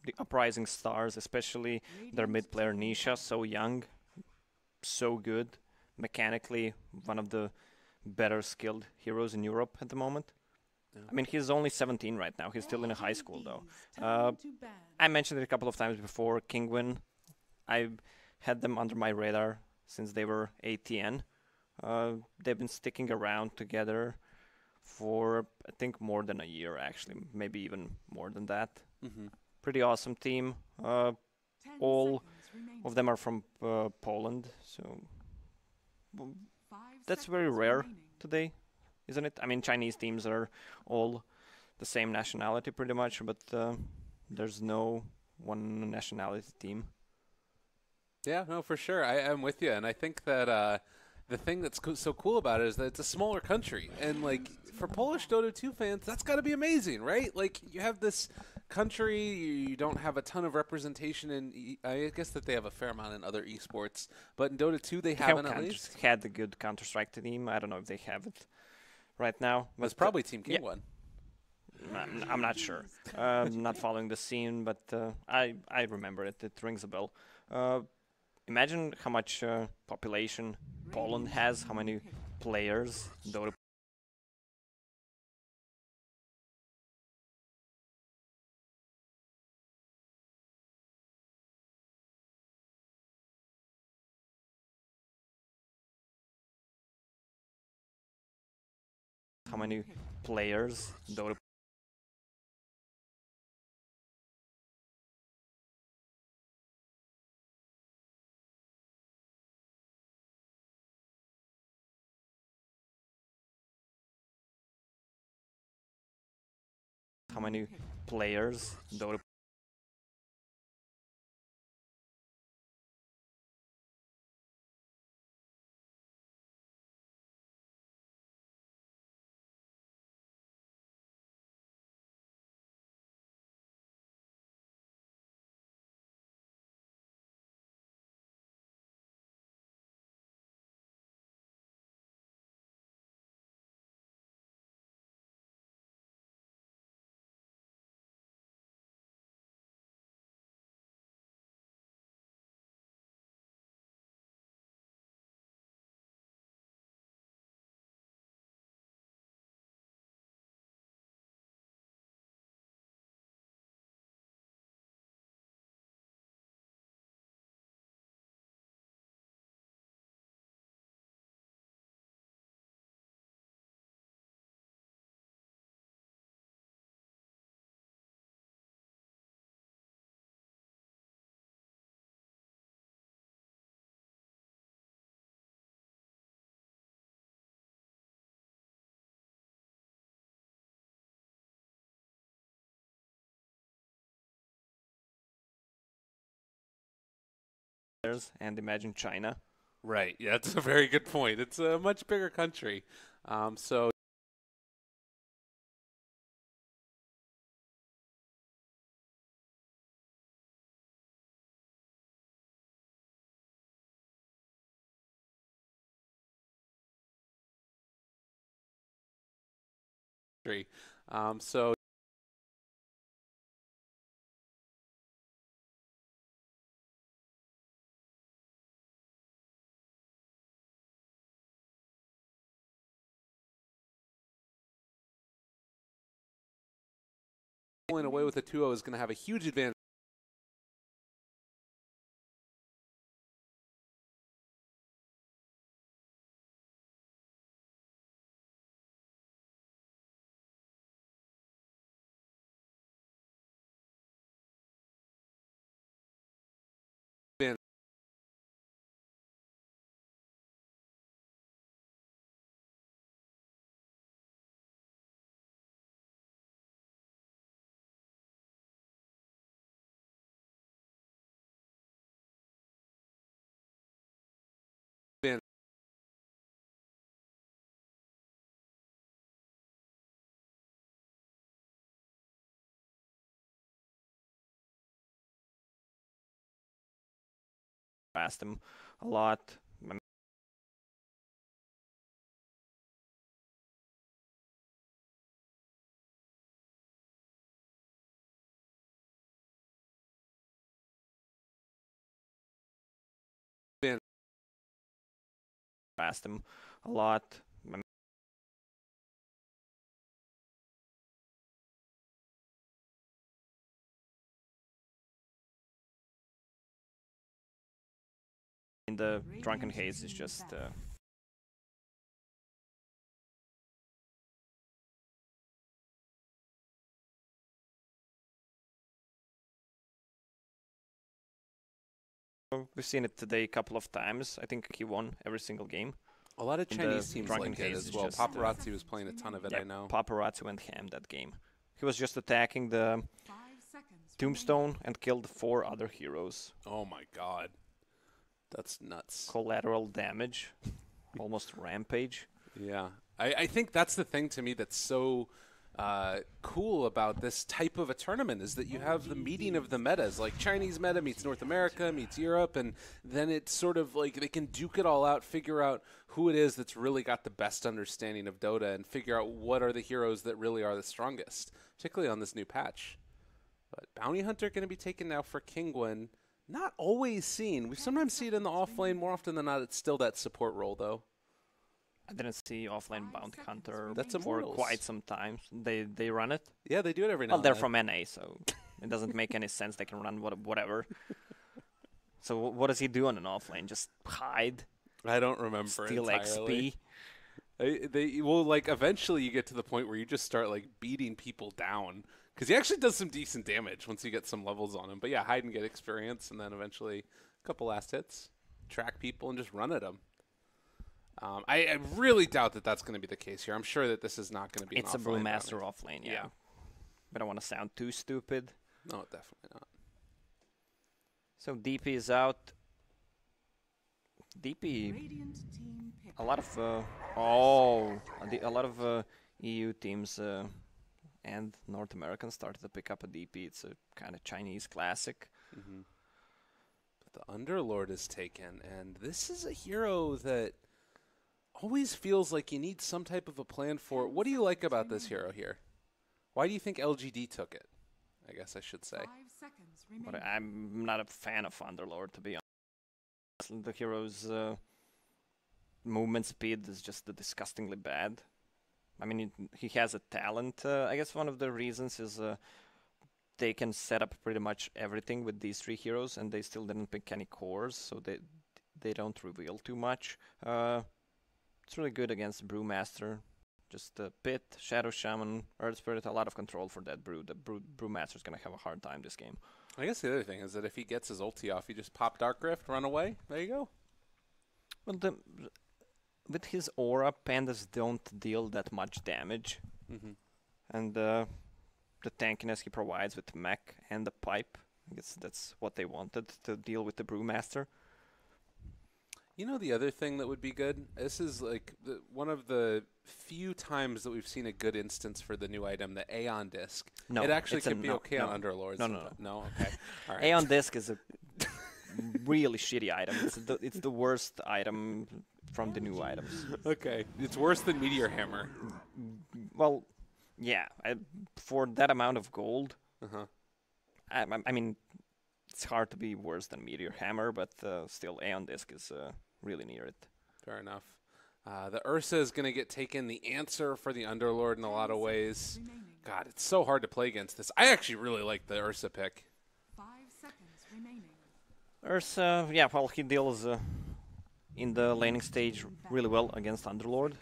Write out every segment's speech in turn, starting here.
the uprising stars, especially their mid player Nisha, so young, so good, mechanically one of the better skilled heroes in Europe at the moment. Yeah. I mean, he's only 17 right now. He's still in a high school though. Uh, I mentioned it a couple of times before. Kinguin, I had them under my radar since they were ATN. They've been sticking around together for I think more than a year actually, maybe even more than that. Hmm. Pretty awesome team. All of them are from Poland, so w- that's very rare today, isn't it? I mean, Chinese teams are all the same nationality pretty much, but there's no one nationality team. Yeah, no, for sure. I'm with you, and I think that the thing that's so cool about it is that it's a smaller country, and like for Polish Dota 2 fans, that's got to be amazing, right? Like you have this country, you don't have a ton of representation in. I guess that they have a fair amount in other esports, but in Dota 2 they They have haven't at least. had a good Counter Strike team. I don't know if they have it right now, That's but probably Team yeah, Kinguin. I'm not sure. Not following the scene, but I remember it. It rings a bell. Uh, Imagine how much population Poland has, how many players Dota, how many players Dota, how many players Dota, players, and imagine China. Right. Yeah, that's a very good point. It's a much bigger country, so. So pulling away with a 2-0 is going to have a huge advantage. Asked them a lot. past him a lot. In the Drunken Haze is just we've seen it today a couple of times. I think he won every single game. A lot of In Chinese the teams Drunken like it Haze as is well. just, Paparazzi was playing a ton of it, yeah, I know. Paparazzi went ham that game. He was just attacking the Tombstone and killed 4 other heroes. Oh my god. That's nuts. Collateral damage. Almost rampage. Yeah. I think that's the thing to me that's so cool about this type of a tournament is that you have the meeting of the metas. Like Chinese meta meets North America, meets Europe, and then it's sort of like they can duke it all out, figure out who it is that's really got the best understanding of Dota, and figure out what are the heroes that really are the strongest, particularly on this new patch. But Bounty Hunter going to be taken now for Kinguin. Not always seen. We sometimes see it in the offlane. More often than not, it's still that support role, though. I didn't see offline Bounty Hunter That's for Immortals. quite some time. They run it. Yeah, they do it every now Well, and they're then. from NA, so it doesn't make any sense. They can run whatever. So what does he do on an offlane? Just hide, I don't remember steal entirely. XP. Well, like, eventually you get to the point where you just start, like, beating people down. Because he actually does some decent damage once you get some levels on him. But yeah, hide and get experience, and then eventually a couple last hits, track people, and just run at them. I really doubt that that's going to be the case here. I'm sure that this is not going to be It's a an offlane Brewmaster bounty. offlane, yeah. Yeah. I don't want to sound too stupid. No, definitely not. So DP is out. DP, a lot of a lot of EU teams and North Americans started to pick up a DP. It's a kind of Chinese classic. Mm-hmm. But the Underlord is taken, and this is a hero that always feels like you need some type of a plan for. What do you like about this hero here? Why do you think LGD took it? I guess I should say. But I'm not a fan of Underlord, to be honest. The hero's movement speed is just disgustingly bad. I mean, he has a talent. I guess one of the reasons is they can set up pretty much everything with these 3 heroes, and they still didn't pick any cores, so they don't reveal too much. It's really good against Brewmaster. Just Pit, Shadow Shaman, Earth Spirit, a lot of control for that Brew. The Brewmaster's going to have a hard time this game. I guess the other thing is that if he gets his ulti off, he just pop Dark Rift, run away. There you go. Well, with his aura, pandas don't deal that much damage. Mm-hmm. And the tankiness he provides with the mech and the pipe, I guess that's what they wanted to deal with the Brewmaster. You know the other thing that would be good? This is like one of the few times that we've seen a good instance for the new item, the Aeon Disc. No, it actually it's a can be no, okay no. on Underlords. No. No? Okay. All right. Aeon Disc is a really shitty item. It's the worst item from the new items. Okay. It's worse than Meteor Hammer. Well, yeah. For that amount of gold, Uh-huh. I mean, it's hard to be worse than Meteor Hammer, but still, Aeon Disc is really near it. Fair enough. The Ursa is going to get taken. The answer for the Underlord in a lot of ways. God, it's so hard to play against this. I actually really like the Ursa pick. 5 seconds remaining. Ursa, yeah, well, he deals in the laning stage really well against Underlord.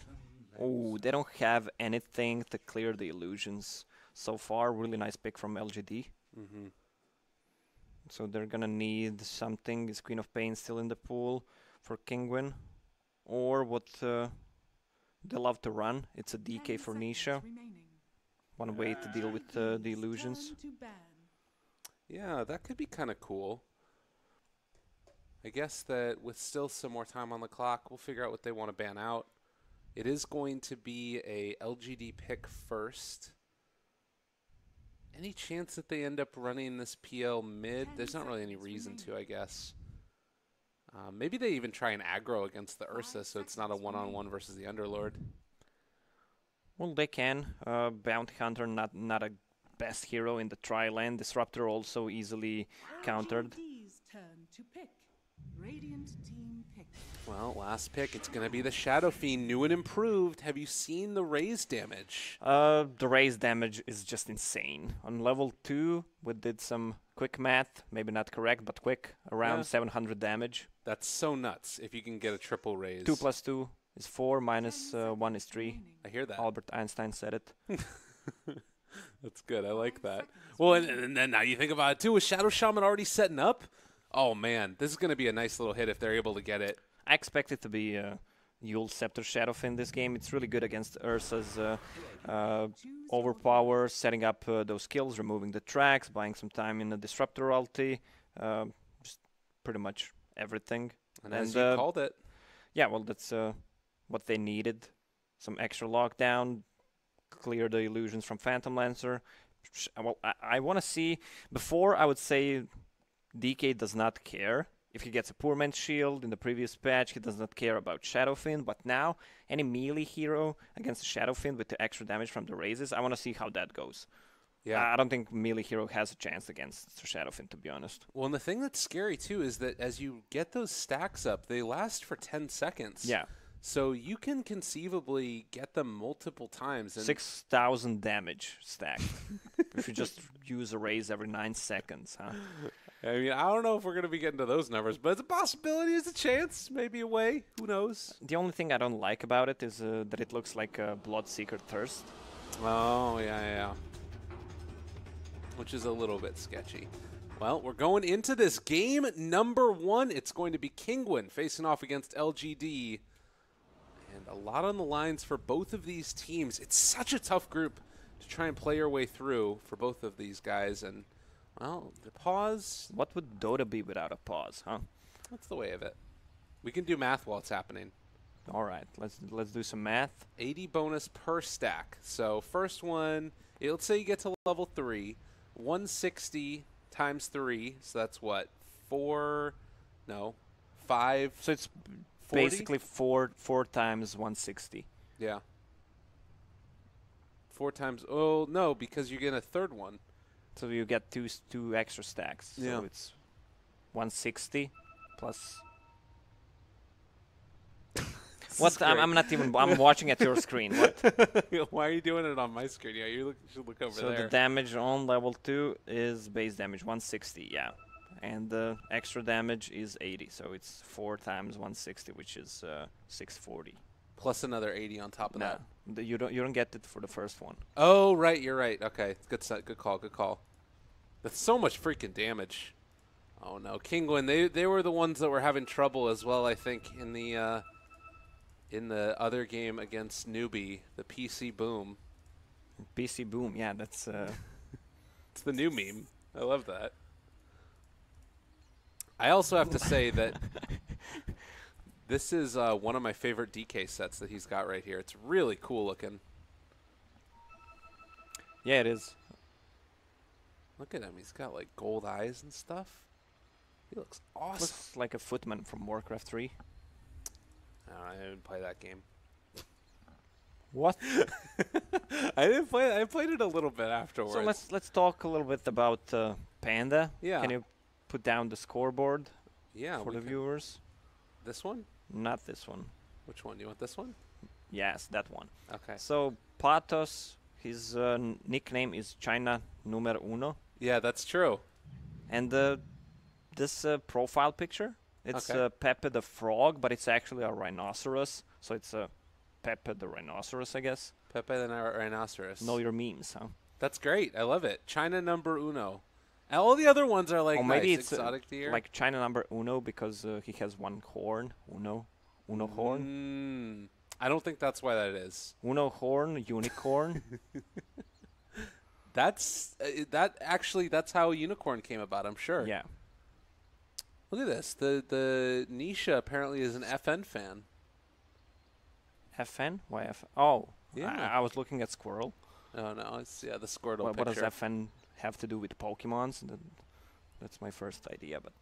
Oh, they don't have anything to clear the illusions so far. Really nice pick from LGD. Mm-hmm. So they're gonna need something. Is Queen of Pain still in the pool for Kinguin? Or what they love to run? It's a DK for Nisha. One way to deal with the illusions. Yeah, that could be kind of cool. I guess that with still some more time on the clock, we'll figure out what they want to ban out. It is going to be a LGD pick first. Any chance that they end up running this PL mid? There's not really any reason to, I guess. Maybe they even try and aggro against the Ursa, so it's not a one-on-one versus the Underlord. Well, they can. Bounty Hunter, not a best hero in the tri-lane. Disruptor also easily countered. LGD's turn to pick. Radiant team pick. Well, last pick, it's going to be the Shadow Fiend, new and improved. Have you seen the raise damage? The raise damage is just insane. On level 2, we did some quick math, maybe not correct, but quick, around Yeah. 700 damage. That's so nuts if you can get a triple raise. 2 plus 2 is 4, minus 1 is 3. Remaining. I hear that. Albert Einstein said it. That's good. I like that. Well, and then now you think about it, too, with Shadow Shaman already setting up. Oh, man, this is going to be a nice little hit if they're able to get it. I expect it to be Yule Scepter Shadowfin in this game. It's really good against Ursa's overpower, setting up those kills, removing the tracks, buying some time in the Disruptor ulti, just pretty much everything. And as you called it. Yeah, well, that's what they needed. Some extra lockdown, clear the illusions from Phantom Lancer. Well, I want to see... Before, I would say DK does not care. If he gets a Poor Man's Shield in the previous patch, he does not care about Shadowfin. But now, any melee hero against Shadowfin with the extra damage from the raises, I want to see how that goes. Yeah. I don't think melee hero has a chance against Shadowfin, to be honest. Well, and the thing that's scary, too, is that as you get those stacks up, they last for 10 seconds. Yeah. So you can conceivably get them multiple times. And 6,000 damage stacked. If you just use a raise every 9 seconds, huh? I mean, I don't know if we're going to be getting to those numbers, but it's a possibility, it's a chance, maybe a way. Who knows? The only thing I don't like about it is that it looks like a Bloodseeker Thirst. Oh, yeah. Which is a little bit sketchy. Well, we're going into this game number 1. It's going to be Kinguin facing off against LGD. And a lot on the lines for both of these teams. It's such a tough group to try and play your way through for both of these guys. And, well, the pause, What would Dota be without a pause, huh? that's the way of it. We can do math while it's happening. All right, let's do some math. 80 bonus per stack. So first one, let's say you get to level 3, 160 times 3. So that's what? 5. So it's 40? basically 4 times 160. Yeah. 4 times. Oh, no, because you get a third one. So you get two extra stacks. Yeah. So it's 160 plus. What? I'm not even. I'm watching at your screen. What? Why are you doing it on my screen? Yeah, you should look over So there. the damage on level 2 is base damage 160. Yeah. And the extra damage is 80. So it's 4 times 160, which is 640. Plus another 80 on top of that. You don't get it for the first one. Oh, right, you're right. Okay, good set, good call. That's so much freaking damage. Oh no, Kinguin, they were the ones that were having trouble as well, I think, in the other game against Newbie, the PC Boom. PC Boom, yeah, that's It's the new meme. I love that. I also have to say that this is one of my favorite DK sets that he's got right here. It's really cool looking. yeah, it is. Look at him. He's got like gold eyes and stuff. He looks awesome. Looks like a footman from Warcraft 3. I didn't play that game. What? I didn't play it. I played it a little bit afterwards. So let's talk a little bit about Panda. Yeah. Can you put down the scoreboard yeah, for we the can- viewers? This one? Not this one. Which one? You want this one? Yes, that one. Okay. So Patos, his nickname is China Numero Uno, Yeah, that's true. and this profile picture, it's Okay. Pepe the Frog, but it's actually a rhinoceros. So it's Pepe the Rhinoceros, I guess. Pepe the Rhinoceros. Know your memes, huh? That's great. I love it. China number uno. And all the other ones are like Or maybe nice, it's exotic to hear. like China number Uno because he has one horn. Uno horn. I don't think that's why that is. Uno horn, unicorn. That's that's how Unicorn came about, I'm sure. Yeah. Look at this. The Nisha apparently is an FN fan. FN? Why FN? Oh, Yeah. I was looking at Squirrel. Oh no, it's the Squirtle What does picture. FN have to do with Pokemons? That's my first idea, but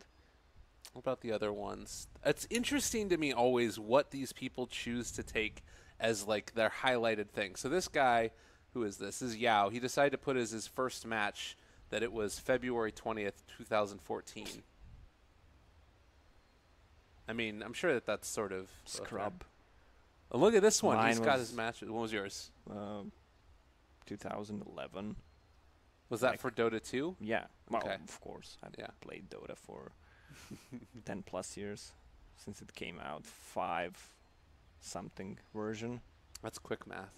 What about the other ones? It's interesting to me always what these people choose to take as like their highlighted thing. So this guy, who is this? This is Yao. He decided to put as his first match that it was February 20th, 2014. I mean, I'm sure that that's sort of Scrub. Oh, look at this one. Mine He's got was- his match. What was yours? 2011. Was that like- for Dota 2? Yeah. Well, Okay. of course. I've Yeah. played Dota for 10 plus years since it came out. 5 something version. That's quick math.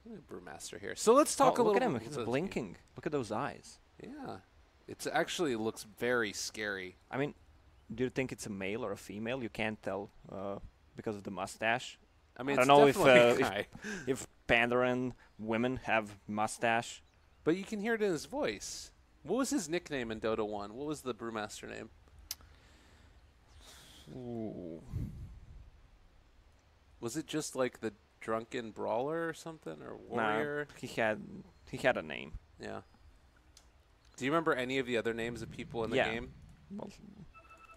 Look at Brewmaster here. So let's talk a look little at him. bit He's about this blinking. Look at those eyes. game. Yeah. It actually looks very scary. I mean, do you think it's a male or a female? You can't tell because of the mustache. I mean, I it's don't know if, definitely a guy. If Pandaren women have mustache. But you can hear it in his voice. What was his nickname in Dota 1? What was the Brewmaster name? Ooh. Was it just like the Drunken Brawler or something? Or Nah, Warrior? he had a name. Yeah. Do you remember any of the other names of people in the Yeah. game? Well,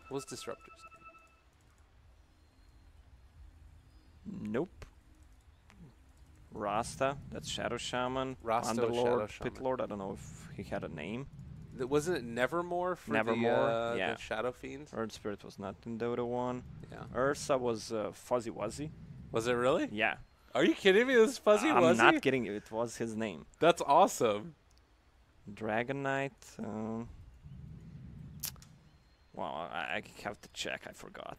What was Disruptor's name? nope. Rasta, that's Shadow Shaman. Rasta was Underlord, Shadow Shaman. Pit Lord, I don't know if he had a name. Wasn't it Nevermore for Nevermore, yeah. the Shadow Fiend? Earth Spirit was not in Dota 1. Yeah. Ursa was Fuzzy Wuzzy. Was it really? Yeah. Are you kidding me? This Fuzzy I'm Wuzzy? not kidding you. It was his name. That's awesome. Dragon Knight. Well, I have to check. I forgot.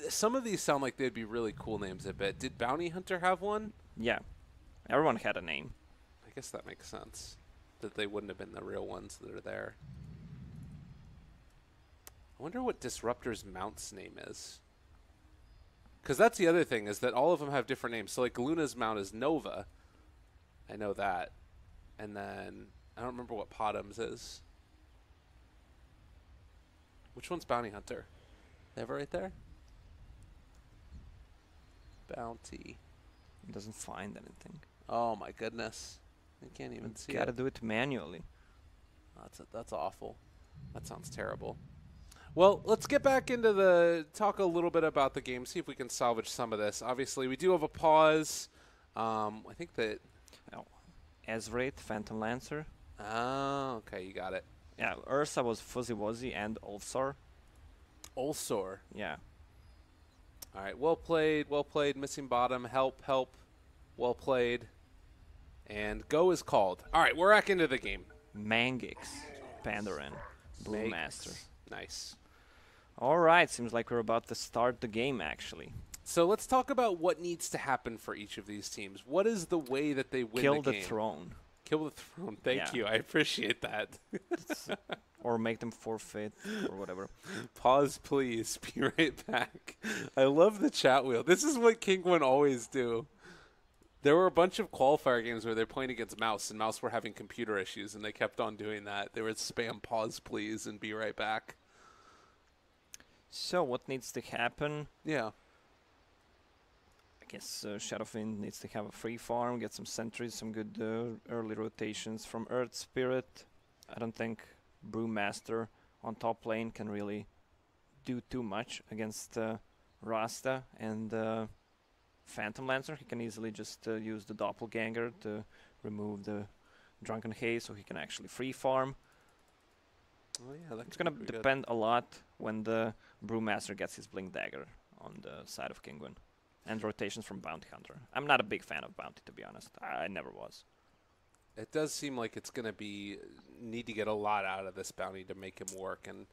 Some of these sound like they'd be really cool names, I bet. Did Bounty Hunter have one? Yeah. Everyone had a name. I guess that makes sense. That they wouldn't have been the real ones that are there. I wonder what Disruptor's mount's name is. Because that's the other thing, is that all of them have different names. So, like, Luna's mount is Nova. I know that. And then, I don't remember what Podum's is. Which one's Bounty Hunter? They have it right there? Bounty. It doesn't find anything. Oh, my goodness. I can't even see Gotta it. do it manually. That's awful. That sounds terrible. Well, let's get back into talk a little bit about the game, see if we can salvage some of this. Obviously, we do have a pause. I think that... Oh. Ezreal, Phantom Lancer. Oh, okay, you got it. Yeah, Ursa was Fuzzy Wuzzy and Ulsar. Ulsor. Yeah. All right, well played. Missing bottom, help. Well played. And go is called. All right, we're back into the game. Mangix, Pandaren, Brewmaster. Nice. All right, seems like we're about to start the game, actually. So let's talk about what needs to happen for each of these teams. What is the way that they win Kill the the game? throne. Kill the throne. Thank Yeah. you. I appreciate that. Or make them forfeit, or whatever. Pause, please. Be right back. I love the chat wheel. This is what Kinguin always do. There were a bunch of qualifier games where they're playing against Mouse, and Mouse were having computer issues, and they kept on doing that. They would spam pause, please, and be right back. So, what needs to happen? Yeah. I guess Shadowfiend needs to have a free farm, get some sentries, some good early rotations from Earth Spirit. I don't think Brewmaster on top lane can really do too much against Rasta and Phantom Lancer. He can easily just use the Doppelganger to remove the Drunken Haze so he can actually free farm. Oh, yeah, that It's could going be to pretty good. depend a lot when the Brewmaster gets his Blink Dagger on the side of Kinguin. And rotations from Bounty Hunter. I'm not a big fan of Bounty, to be honest. I never was. It does seem like it's going to need to get a lot out of this bounty to make him work. And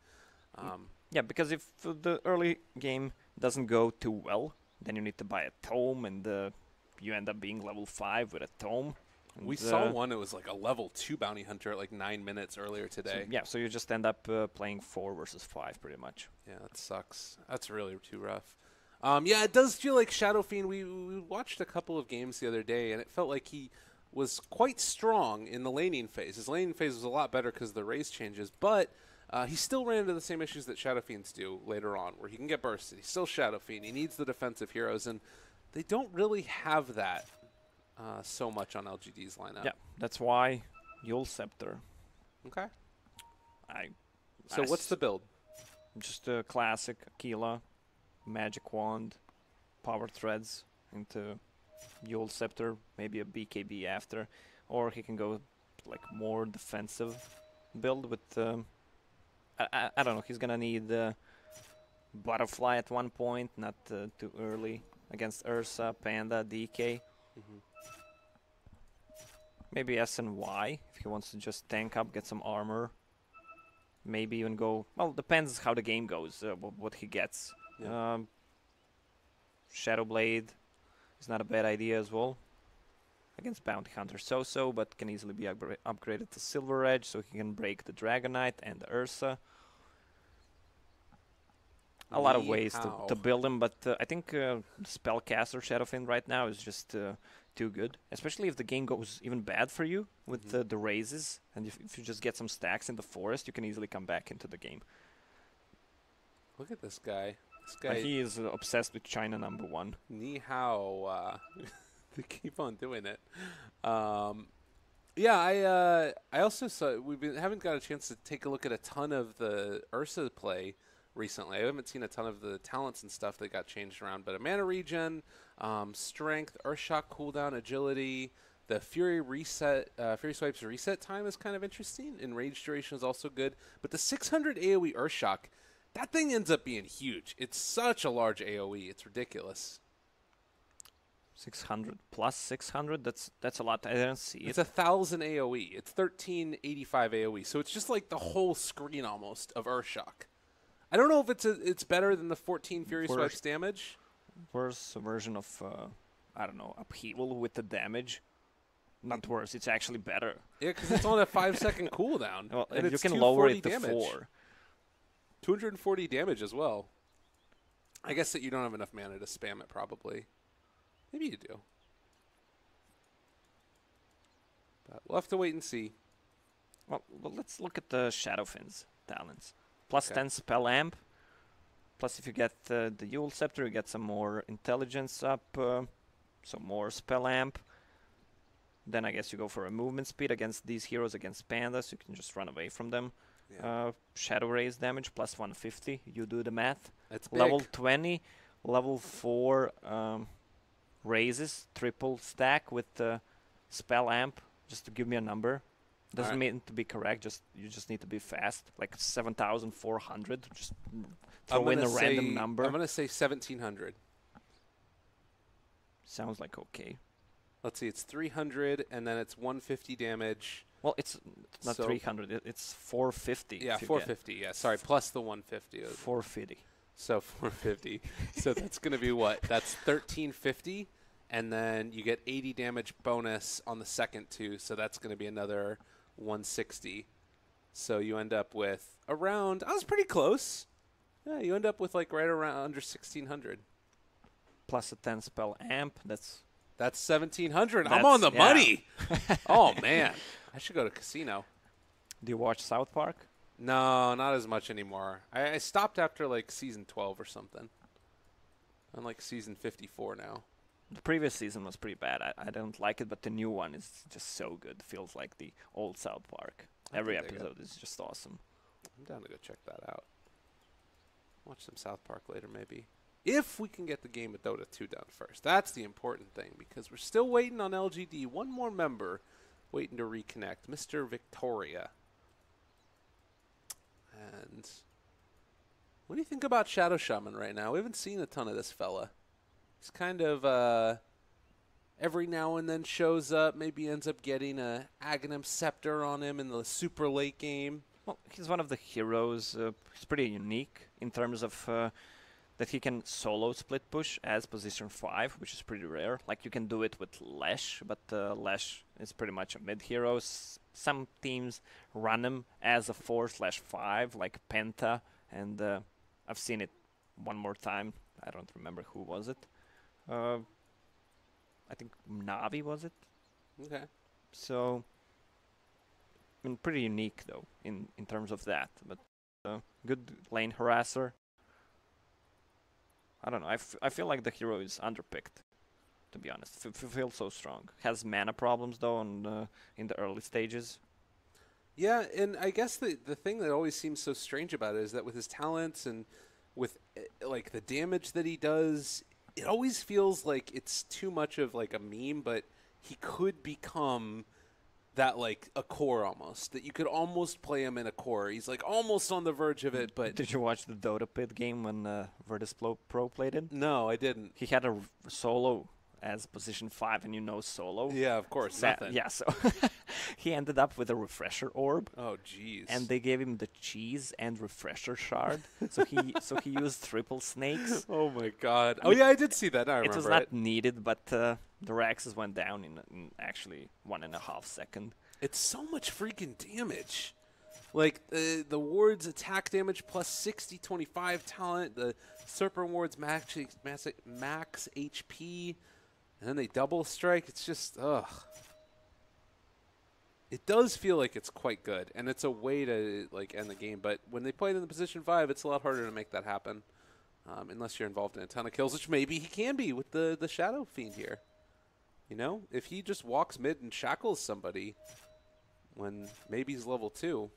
Yeah, because if the early game doesn't go too well, then you need to buy a tome, and you end up being level 5 with a tome. we saw one. It was like a level 2 bounty hunter at like 9 minutes earlier today. So you just end up playing 4 versus 5 pretty much. Yeah, that sucks. That's really too rough. Yeah, it does feel like Shadow Fiend. We watched a couple of games the other day, and it felt like he was quite strong in the laning phase. His laning phase was a lot better because of the race changes, but he still ran into the same issues that Shadow Fiends do later on, where he can get bursted. He's still Shadow Fiend. He needs the defensive heroes, and they don't really have that so much on LGD's lineup. Yeah, that's why Yule Scepter. Okay. I So what's the build? Just a classic Aquila, Magic Wand, Power Threads into Yule Scepter, maybe a BKB after, or he can go like more defensive build with I don't know, he's gonna need Butterfly at one point, not too early. Against Ursa, Panda, DK. Maybe S and Y if he wants to just tank up, get some armor. Maybe even go... Well, depends how the game goes, what he gets. Yeah. Shadow Blade is not a bad idea as well. Against Bounty Hunter so-so, but can easily be upgraded to Silver Edge, so he can break the Dragonite and the Ursa. A lot of ways to build him, but I think Spellcaster Shadowfin right now is just too good. Especially if the game goes even bad for you with the raises, and if you just get some stacks in the forest, you can easily come back into the game. Look at this guy. This guy. He is obsessed with China #1. Ni hao. They keep on doing it. Yeah, I also saw haven't got a chance to take a look at a ton of the Ursa play recently. I haven't seen a ton of the talents and stuff that got changed around, but a mana regen, strength, Earthshock cooldown, agility, the Fury reset, Fury Swipe's reset time is kind of interesting, and range duration is also good. But the 600 AoE Earthshock, that thing ends up being huge. It's such a large AoE, it's ridiculous. 600 plus 600, that's a lot. I didn't see it. It's 1,000 AoE. It's 1385 AoE, so it's just like the whole screen almost of Earthshock. I don't know if it's better than the 14 Fury Swipes damage. Worse version of, I don't know, upheaval with the damage. Not worse, it's actually better. Yeah, because it's on a 5-second cooldown. Well, and you can lower it to damage. 4. 240 damage as well. I guess that you don't have enough mana to spam it, probably. Maybe you do. But we'll have to wait and see. Well, let's look at the Shadowfin's talents. Plus 10 spell amp. Plus, if you get the Yule Scepter, you get some more intelligence up. Some more spell amp. Then I guess you go for a movement speed against these heroes, against pandas. You can just run away from them. Yeah. Shadow Raise damage, plus 150. You do the math. That's big. Level 20. Level 4 raises. Triple stack with the spell amp. Just to give me a number. Doesn't mean to be correct. You just need to be fast. Like 7,400. Just throw in a random number. I'm gonna say 1,700. Sounds like okay. Let's see. It's 300, and then it's 150 damage. Well, it's not 300. It's 450. Yeah, 450. Yeah, sorry. Plus the 150. 450. So 450. So that's gonna be what? That's 1,350, and then you get 80 damage bonus on the second two. So that's gonna be another 160. So you end up with around, I was pretty close. Yeah, you end up with like right around under 1,600. Plus a 10 spell amp, that's 1,700. I'm on the money. Oh, man. I should go to casino. Do you watch South Park? No, not as much anymore. I stopped after like season 12 or something. I'm like season 54 now. The previous season was pretty bad. I don't like it, but the new one is just so good. Feels like the old South Park. Every episode is just awesome. I'm down to go check that out. Watch some South Park later, maybe. If we can get the game of Dota 2 done first. That's the important thing, because we're still waiting on LGD. One more member waiting to reconnect, Mr. Victoria. And what do you think about Shadow Shaman right now? We haven't seen a ton of this fella. He's kind of every now and then shows up, maybe ends up getting a Aghanim Scepter on him in the super late game. Well, he's one of the heroes. He's pretty unique in terms of that he can solo split push as position 5, which is pretty rare. Like, you can do it with Lash, but Lash is pretty much a mid hero. Some teams run him as a 4/5, like Penta, and I've seen it one more time. I don't remember who was it. I think Navi was it. Okay. So, I mean, pretty unique though in terms of that. But good lane harasser. I don't know. I feel like the hero is underpicked, to be honest. Feels so strong. Has mana problems though in the early stages. Yeah, and I guess the thing that always seems so strange about it is that with his talents and with like the damage that he does, it always feels like it's too much of like a meme, but he could become that like a core almost, that you could almost play him in a core. He's like almost on the verge of it, but Did you watch the Dota Pit game when Virtus Pro played it? no, I didn't. He had a solo as position 5, and you know solo. Yeah, of course, nothing. Yeah, so he ended up with a refresher orb. Oh, jeez. And they gave him the cheese and refresher shard, so he used triple snakes. Oh my god. Oh yeah, I did see that. I remember It was not needed, but the Raxes went down in actually 1.5 seconds. It's so much freaking damage. Like the ward's attack damage plus 60, 25 talent. The Serpent ward's max HP, and then they double strike. It's just ugh. It does feel like it's quite good, and it's a way to like end the game. But when they play it in the position 5, it's a lot harder to make that happen, unless you're involved in a ton of kills, which maybe he can be with the Shadow Fiend here. You know, if he just walks mid and shackles somebody when maybe he's level 2.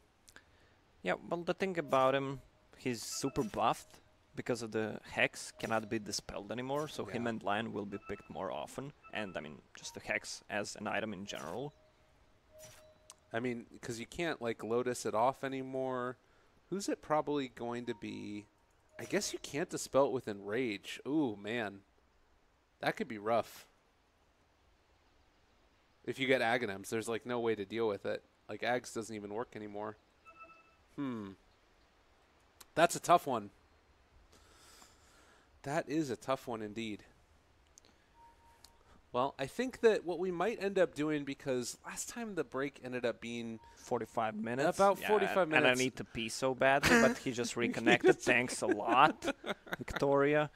Yeah, well, the thing about him, he's super buffed because of the Hex cannot be dispelled anymore, so him and Lion will be picked more often. And, I mean, just the Hex as an item in general. I mean, because you can't, like, Lotus it off anymore. Who's it probably going to be? I guess you can't dispel it with Enrage. Ooh, man. That could be rough. If you get Aghanims, there's, like, no way to deal with it. Like, Ags doesn't even work anymore. That's a tough one. That is a tough one indeed. Well, I think that what we might end up doing, because last time the break ended up being 45 minutes. About 45 minutes. And I need to pee so badly, but he just reconnected. Thanks a lot, Victoria.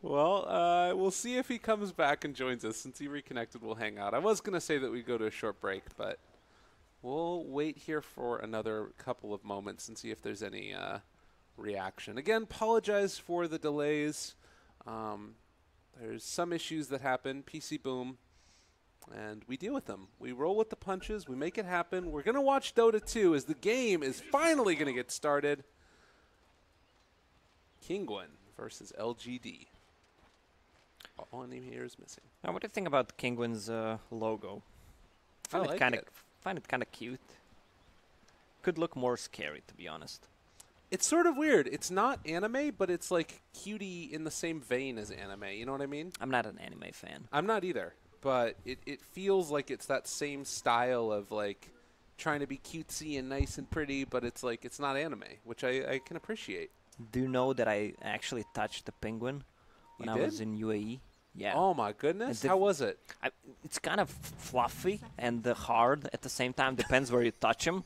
Well, we'll see if he comes back and joins us. Since he reconnected, we'll hang out. I was going to say that we'd go to a short break, but we'll wait here for another couple of moments and see if there's any reaction. Again, apologize for the delays. There's some issues that happen, PC boom, and we deal with them. We roll with the punches. We make it happen. We're going to watch Dota 2 as the game is finally going to get started. Kinguin versus LGD. All name here is missing. Now, what do you think about Kinguin's logo? I like it. Find it kind of cute. Could look more scary, to be honest. It's sort of weird. It's not anime, but it's like cutie in the same vein as anime. You know what I mean? I'm not an anime fan. I'm not either, but it feels like it's that same style of like trying to be cutesy and nice and pretty, but it's like it's not anime, which I can appreciate. Do you know that I actually touched the penguin when I was in UAE? Yeah. Oh my goodness! How was it? It's kind of fluffy and hard at the same time. Depends where you touch him.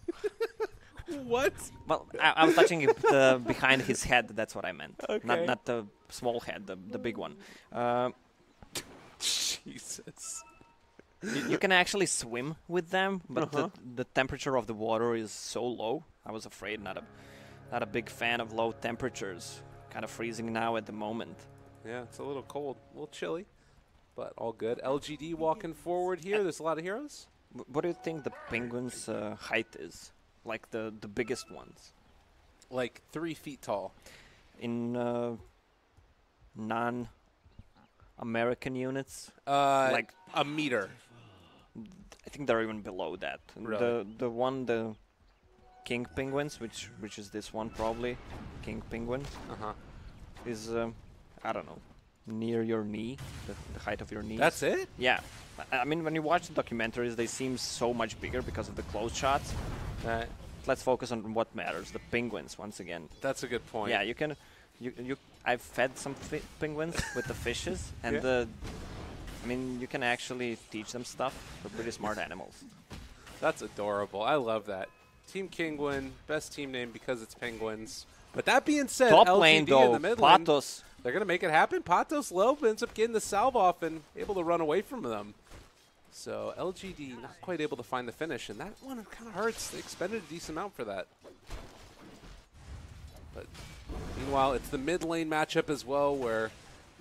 What? Well, I was touching it behind his head. That's what I meant. Okay. Not the small head, the big one. Jesus. You can actually swim with them, but the temperature of the water is so low. I was afraid. Not a big fan of low temperatures. Kind of freezing now at the moment. Yeah, it's a little cold, a little chilly, but all good. LGD walking forward here. There's a lot of heroes. What do you think the penguin's height is? Like the biggest ones? Like 3 feet tall. In non-American units? Like a meter. I think they're even below that. Really? The king penguins, which is this one probably, king penguin, is I don't know, near your knee, the height of your knee. That's it? Yeah. I mean, when you watch the documentaries, they seem so much bigger because of the close shots. Let's focus on what matters, the penguins, once again. That's a good point. Yeah, you can... I've fed some penguins with the fishes, and I mean, you can actually teach them stuff. They're pretty smart animals. That's adorable. I love that. Team Kinguin, best team name because it's penguins. But that being said, Top LGD lane, though, in the mid lane, Patos. they're going to make it happen. Patos low ends up getting the salve off and able to run away from them. So LGD not quite able to find the finish, and that one kind of hurts. They expended a decent amount for that. But meanwhile, it's the mid lane matchup as well, where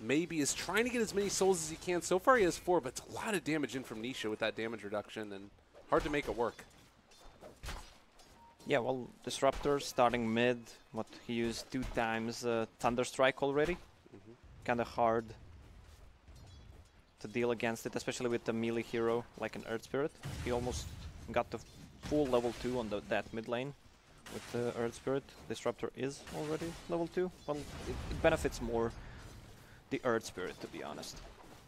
Maybe is trying to get as many souls as he can. So far he has 4, but it's a lot of damage in from Nisha with that damage reduction, and hard to make it work. Yeah, well, Disruptor starting mid, what he used 2 times Thunder Strike already. Kind of hard to deal against it, especially with the melee hero like an Earth Spirit. He almost got the full level 2 on that mid lane with the Earth Spirit. Disruptor is already level 2. Well, it benefits more the Earth Spirit, to be honest.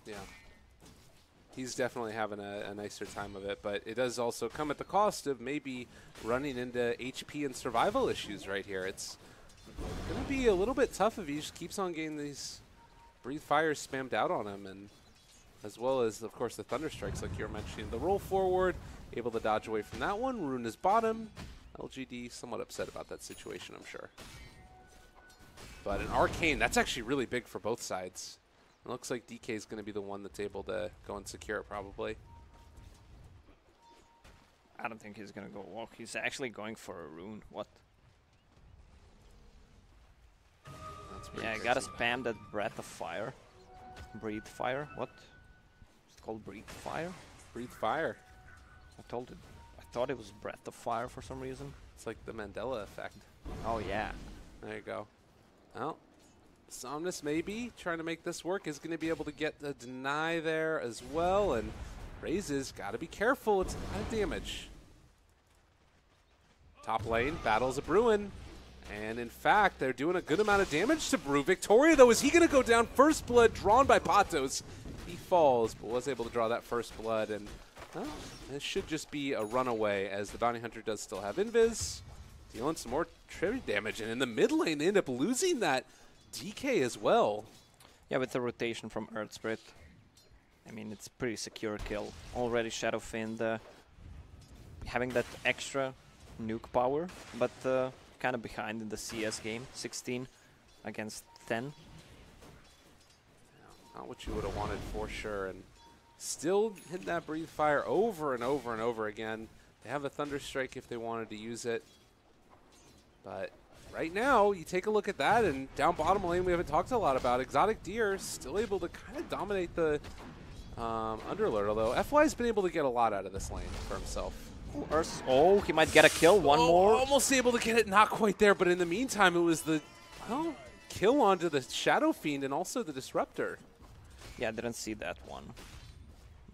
Yeah. He's definitely having a nicer time of it, but it does also come at the cost of maybe running into HP and survival issues right here. It's going to be a little bit tough if he just keeps on getting these Breathe Fires spammed out on him, and as well as, of course, the Thunder Strikes like you were mentioning. The roll forward, able to dodge away from that one. Rune is bottom. LGD somewhat upset about that situation, I'm sure. But an Arcane, that's actually really big for both sides. It looks like DK is going to be the one that's able to go and secure it, probably. I don't think he's gonna go walk. He's actually going for a rune. What? Yeah, I gotta spam that Breath of Fire. Breathe Fire. What? It's called Breathe Fire? Breathe Fire. I thought it was Breath of Fire for some reason. It's like the Mandela effect. Oh yeah. There you go. Well, Somnus maybe trying to make this work is going to be able to get the deny there as well, and Raises got to be careful. It's a lot of damage. Top lane battles a Bruin, and in fact they're doing a good amount of damage to Brew. Victoria though, is he going to go down? First blood drawn by Patos. He falls, but was able to draw that first blood, and well, this should just be a runaway as the Bounty Hunter does still have Invis, dealing some more tribute damage, and in the mid lane they end up losing that DK as well. Yeah, with the rotation from Earth Spirit, I mean, it's pretty secure kill. Already Shadow Fiend having that extra nuke power, but kind of behind in the CS game. 16 against 10. Not what you would have wanted for sure, and still hitting that Breathe Fire over and over and over again. They have a Thunder Strike if they wanted to use it, but right now, you take a look at that, and down bottom lane, we haven't talked a lot about. Exotic Deer still able to kind of dominate the Underlord, although FY's been able to get a lot out of this lane for himself. Oh, he might get a kill. One more. Almost able to get it, not quite there, but in the meantime, it was the kill onto the Shadow Fiend and also the Disruptor. Yeah, I didn't see that one.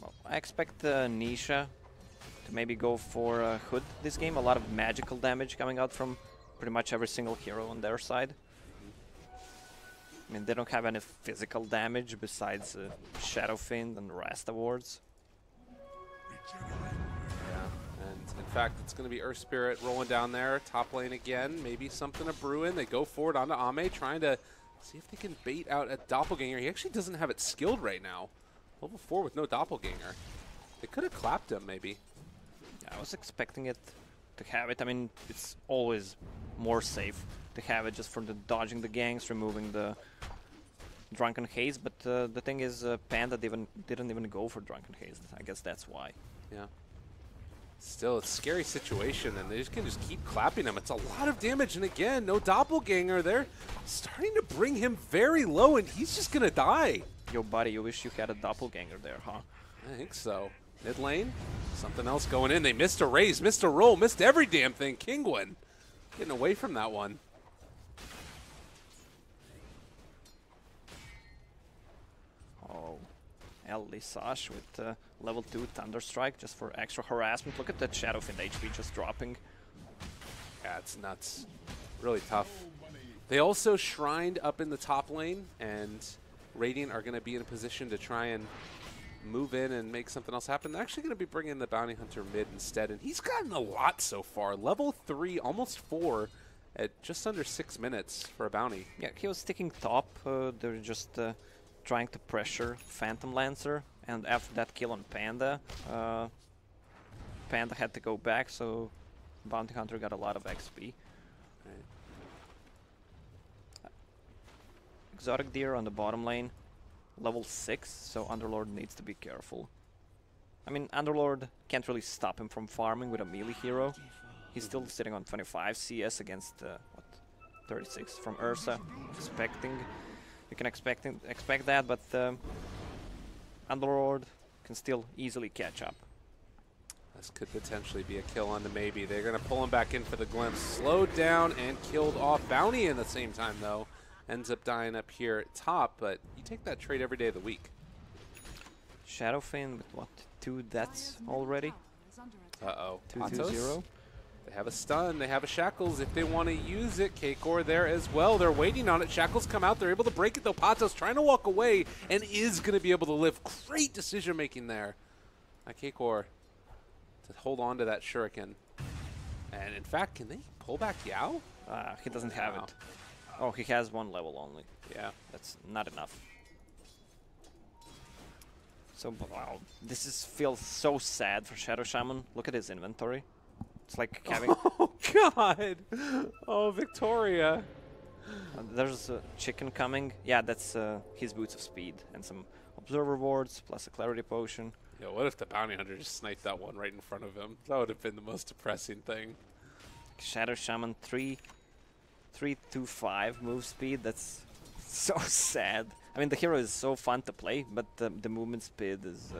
Well, I expect Nisha to maybe go for Hood this game. A lot of magical damage coming out from pretty much every single hero on their side. I mean, they don't have any physical damage besides Shadow Fiend and Rasta wards. Yeah, and in fact, it's going to be Earth Spirit rolling down there, top lane again. Maybe something to brew in. They go forward onto Ame, trying to see if they can bait out a Doppelganger. He actually doesn't have it skilled right now. Level 4 with no Doppelganger. They could have clapped him, maybe. Yeah, I was expecting it to have it. I mean, it's always more safe to have it just for the dodging the ganks, removing the Drunken Haze, but the thing is Panda didn't even go for Drunken Haze. I guess that's why. Yeah. Still, it's a scary situation, and they can just keep clapping him. It's a lot of damage, and again, no Doppelganger. They're starting to bring him very low, and he's just going to die. Yo, buddy, you wish you had a Doppelganger there, huh? I think so. Mid lane, something else going in. They missed a raise, missed a roll, missed every damn thing. Kinguin getting away from that one. Oh, El Lisage with level 2 Thunderstrike just for extra harassment. Look at that Shadow Fiend HP just dropping. Yeah, it's nuts. Really tough. They also shrined up in the top lane, and Radiant are going to be in a position to try and move in and make something else happen. They're actually going to be bringing the Bounty Hunter mid instead, and he's gotten a lot so far. Level 3, almost 4, at just under 6 minutes for a Bounty. Yeah, he was sticking top. They're just trying to pressure Phantom Lancer, and after that kill on Panda, Panda had to go back, so Bounty Hunter got a lot of XP. Right. Exotic Deer on the bottom lane. Level 6, so Underlord needs to be careful. I mean, Underlord can't really stop him from farming with a melee hero. He's still sitting on 25 CS against, what, 36 from Ursa. You can expect that, but Underlord can still easily catch up. This could potentially be a kill on the maybe. They're going to pull him back in for the glimpse. Slowed down and killed off. Bounty in the same time, though. Ends up dying up here at top, but you take that trade every day of the week. Shadow Fiend with what? 2 deaths already? Uh-oh. 2-2-0. They have a stun, they have a Shackles if they want to use it. K-Core there as well. They're waiting on it. Shackles come out. They're able to break it though. Patos trying to walk away and is going to be able to live. Great decision making there by K-Core to hold on to that Shuriken. And in fact, can they pull back Yao? He doesn't have it. Oh, he has 1 level only. Yeah. That's not enough. So, wow, feels so sad for Shadow Shaman. Look at his inventory. It's like having... Oh, God! Oh, Victoria. There's a chicken coming. Yeah, that's his Boots of Speed. And some Observer Wards, plus a Clarity Potion. Yeah, what if the Bounty Hunter just sniped that one right in front of him? That would have been the most depressing thing. Shadow Shaman 3-2-5 move speed. That's so sad. I mean, the hero is so fun to play, but the movement speed is...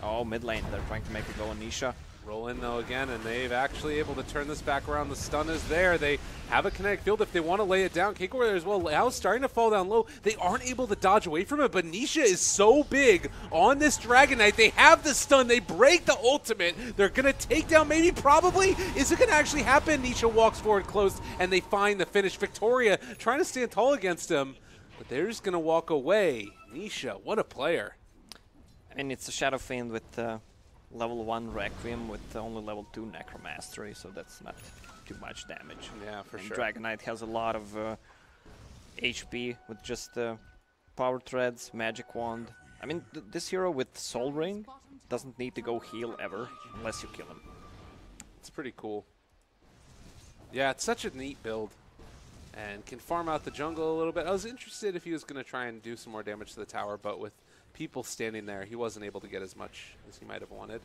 oh, mid lane. They're trying to make it go on Nisha. Roll in though again, and they've actually able to turn this back around. The stun is there. They have a kinetic field if they want to lay it down. K-Core there as well. Lao's starting to fall down low. They aren't able to dodge away from it, but Nisha is so big on this Dragon Knight. They have the stun. They break the ultimate. They're going to take down, maybe, probably. Is it going to actually happen? Nisha walks forward close, and they find the finish. Victoria trying to stand tall against him, but they're just going to walk away. Nisha, what a player. I mean, it's a Shadow Fiend with... level 1 Requiem with only level 2 Necromastery, so that's not too much damage. Yeah, for sure. Dragon Knight has a lot of HP with just Power Threads, Magic Wand. I mean, this hero with Soul Ring doesn't need to go heal ever, unless you kill him. It's pretty cool. Yeah, it's such a neat build. And can farm out the jungle a little bit. I was interested if he was going to try and do some more damage to the tower, but with people standing there, he wasn't able to get as much as he might have wanted.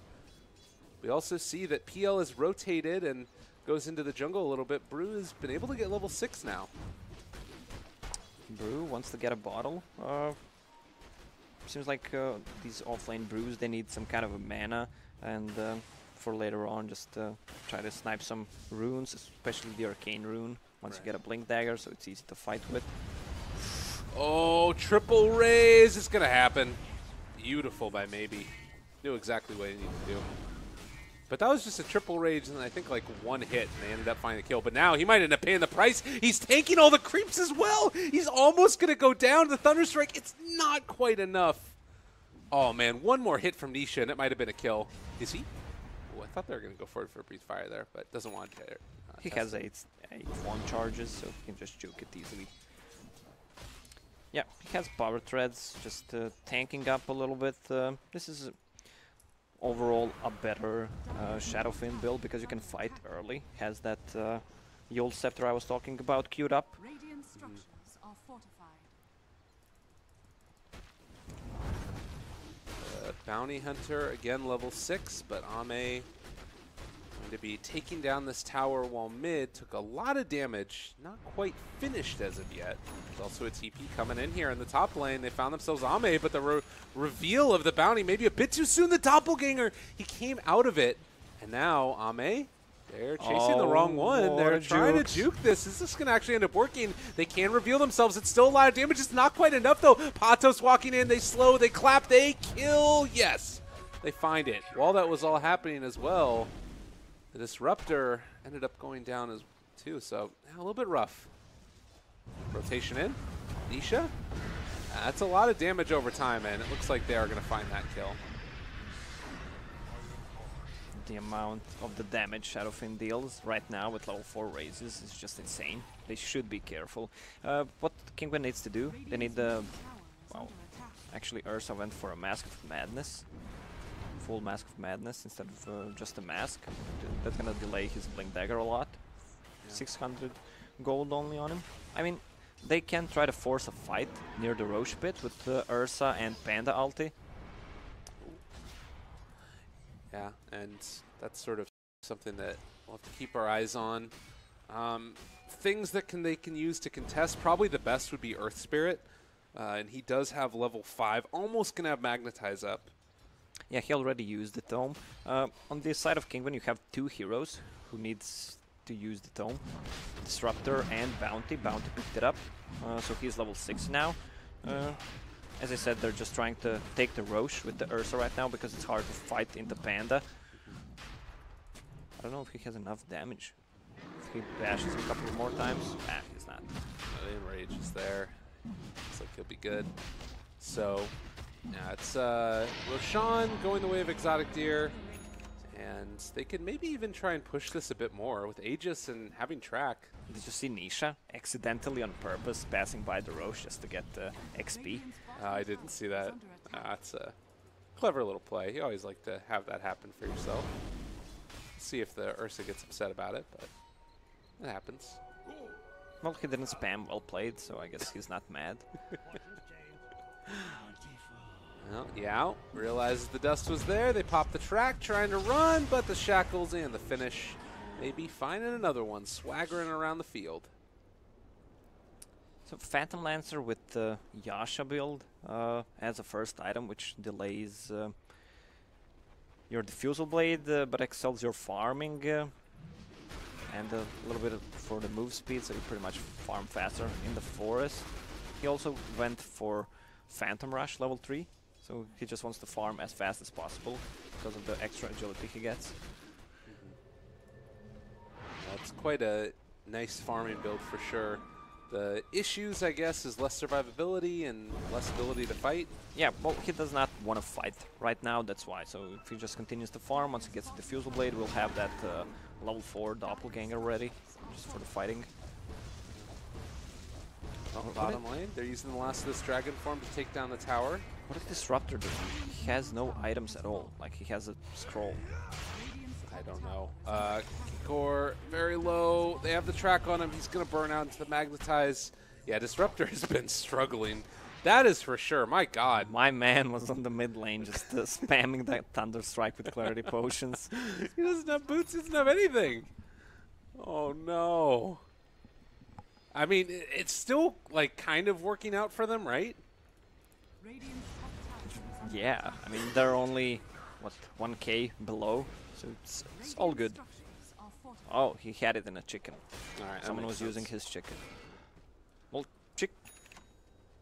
We also see that PL is rotated and goes into the jungle a little bit. Brew has been able to get level 6 now. Brew wants to get a bottle. Seems like these offlane brews, they need some kind of a mana, and for later on just try to snipe some runes, especially the Arcane rune. Once you get a Blink Dagger, so it's easy to fight with. Oh, triple raise. It's going to happen. Beautiful by Maybe. Knew exactly what he needed to do. But that was just a triple rage and I think like 1 hit and they ended up finding the kill. But now he might end up paying the price. He's taking all the creeps as well. He's almost going to go down. The Thunderstrike, it's not quite enough. Oh, man. 1 more hit from Nisha and it might have been a kill. Is he? Oh, I thought they were going to go for it for a Breathe Fire there, but doesn't want to hit it. He has 8 form charges, so he can just juke it easily. Yeah, he has Power Threads, just tanking up a little bit. This is overall a better Shadow Fiend build because you can fight early. Has that Yule Scepter I was talking about queued up. Radiant structures are fortified. Bounty Hunter, again level 6, but Ame going to be taking down this tower while mid took a lot of damage. Not quite finished as of yet. There's also a TP coming in here in the top lane. They found themselves Ame, but the reveal of the bounty maybe a bit too soon. The doppelganger, he came out of it. And now Ame, they're chasing the wrong one. They're trying to juke this. Is this going to actually end up working? They can reveal themselves. It's still a lot of damage. It's not quite enough, though. Patos walking in. They slow. They clap. They kill. Yes. They find it. While that was all happening as well, the Disruptor ended up going down as too. So a little bit rough. Rotation in. Nisha. That's a lot of damage over time, and it looks like they are going to find that kill. The amount of the damage Shadow Fiend deals right now with level 4 raises is just insane. They should be careful. What Kinguin needs to do, they need the... Well, actually Ursa went for a Mask of Madness. Full Mask of Madness instead of just a mask. That's gonna delay his Blink Dagger a lot. Yeah. 600 gold only on him. I mean, they can try to force a fight near the Roche Pit with Ursa and Panda ulti. Yeah, and that's sort of something that we'll have to keep our eyes on. Things that they can use to contest, probably the best would be Earth Spirit. And he does have level 5, almost going to have Magnetize up. Yeah, he already used the Tome. On this side of Kinguin, you have 2 heroes who needs to use the Tome. Disruptor and Bounty. Bounty picked it up, so he's level 6 now. As I said, they're just trying to take the Roche with the Ursa right now because it's hard to fight into Panda. I don't know if he has enough damage. If he bashes him a couple more times, he's not. The enrage is there. Looks like he'll be good. So, yeah, it's Roshan going the way of Exotic Deer. And they could maybe even try and push this a bit more with Aegis and having track. Did you see Nisha accidentally on purpose passing by the Roche just to get XP? I didn't see that. That's a clever little play. You always like to have that happen for yourself. See if the Ursa gets upset about it, but it happens. Well, he didn't spam, well played, so I guess he's not mad. Well, Yao realizes the dust was there. They pop the track, trying to run, but the shackles and the finish. Maybe finding another one, swaggering around the field. So Phantom Lancer with the Yasha build as a first item, which delays your Diffusal Blade, but excels your farming. And a little bit for the move speed, so you pretty much farm faster in the forest. He also went for Phantom Rush level 3. So he just wants to farm as fast as possible because of the extra agility he gets. That's quite a nice farming build for sure. The issues, I guess, is less survivability and less ability to fight. Yeah, well, he does not want to fight right now, that's why. So if he just continues to farm, once he gets the Diffusal Blade, we'll have that level 4 Doppelganger ready, just for the fighting. Oh, bottom lane, they're using the last of this dragon form to take down the tower. What does Disruptor do? He has no items at all. Like, he has a scroll. I don't know. Kikor, very low. They have the track on him. He's going to burn out into the Magnetize. Yeah, Disruptor has been struggling. That is for sure. My God. My man was on the mid lane just spamming that Thunder Strike with Clarity Potions. He doesn't have boots. He doesn't have anything. Oh, no. I mean, it's still, like, kind of working out for them, right? Yeah, I mean, they're only, what, 1k below, so it's all good. Oh, he had it in a chicken. All right, someone was using his chicken. Well,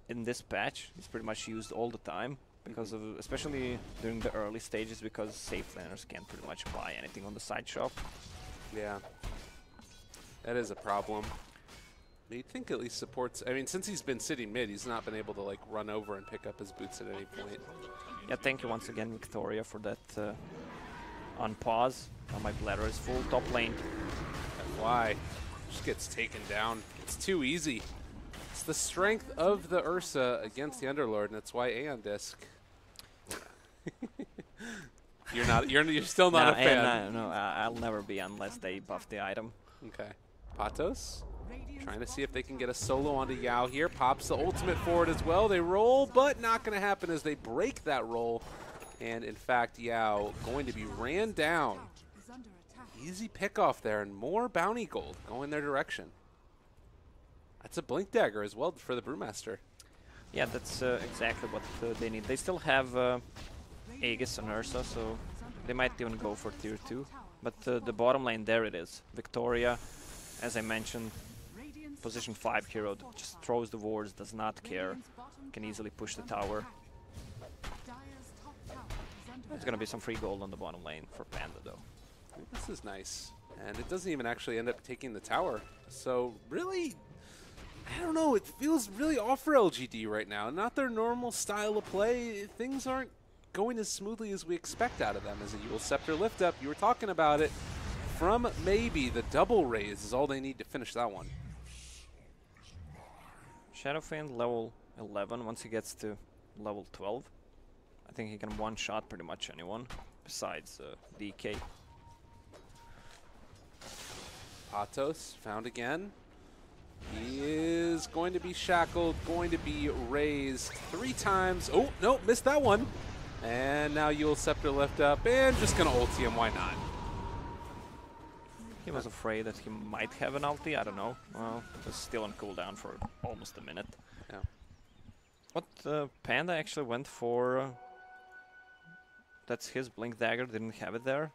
in this patch, it's pretty much used all the time, because of, especially during the early stages, because safe laners can't pretty much buy anything on the side shop. Yeah, that is a problem. You'd think at least supports. I mean, since he's been sitting mid, he's not been able to like run over and pick up his boots at any point. Yeah, thank you once again, Victoria, for that on pause. Now my bladder is full. Top lane. Why? Just gets taken down. It's too easy. It's the strength of the Ursa against the Underlord, and that's why Aeon Disc. You're still not a fan. No, I'll never be unless they buff the item. Okay. Patos. Trying to see if they can get a solo onto Yao here. Pops the ultimate forward as well. They roll, but not going to happen as they break that roll. And in fact, Yao going to be ran down. Easy pick off there, and more bounty gold going their direction. That's a Blink Dagger as well for the Brewmaster. Yeah, that's exactly what they need. They still have Aegis and Ursa, so they might even go for tier 2. But the bottom lane, there it is. Victoria, as I mentioned, position 5 hero, just throws the wards, does not care, can easily push the tower. There's gonna be some free gold on the bottom lane for Panda though. This is nice. And it doesn't even actually end up taking the tower. So really, I don't know, it feels really off for LGD right now. Not their normal style of play. Things aren't going as smoothly as we expect out of them. As a Eul Scepter lift up, you were talking about it. From maybe the double raise is all they need to finish that one. Shadowfiend level 11, once he gets to level 12, I think he can one-shot pretty much anyone, besides DK. Patos found again. He is going to be shackled, going to be raised 3 times. Oh, no, missed that one. And now Eul Scepter lift up, and just going to ulti him, why not? He was afraid that he might have an ulti, I don't know. Well, it was still on cooldown for almost a minute. Yeah. But Panda actually went for... that's his Blink Dagger, didn't have it there.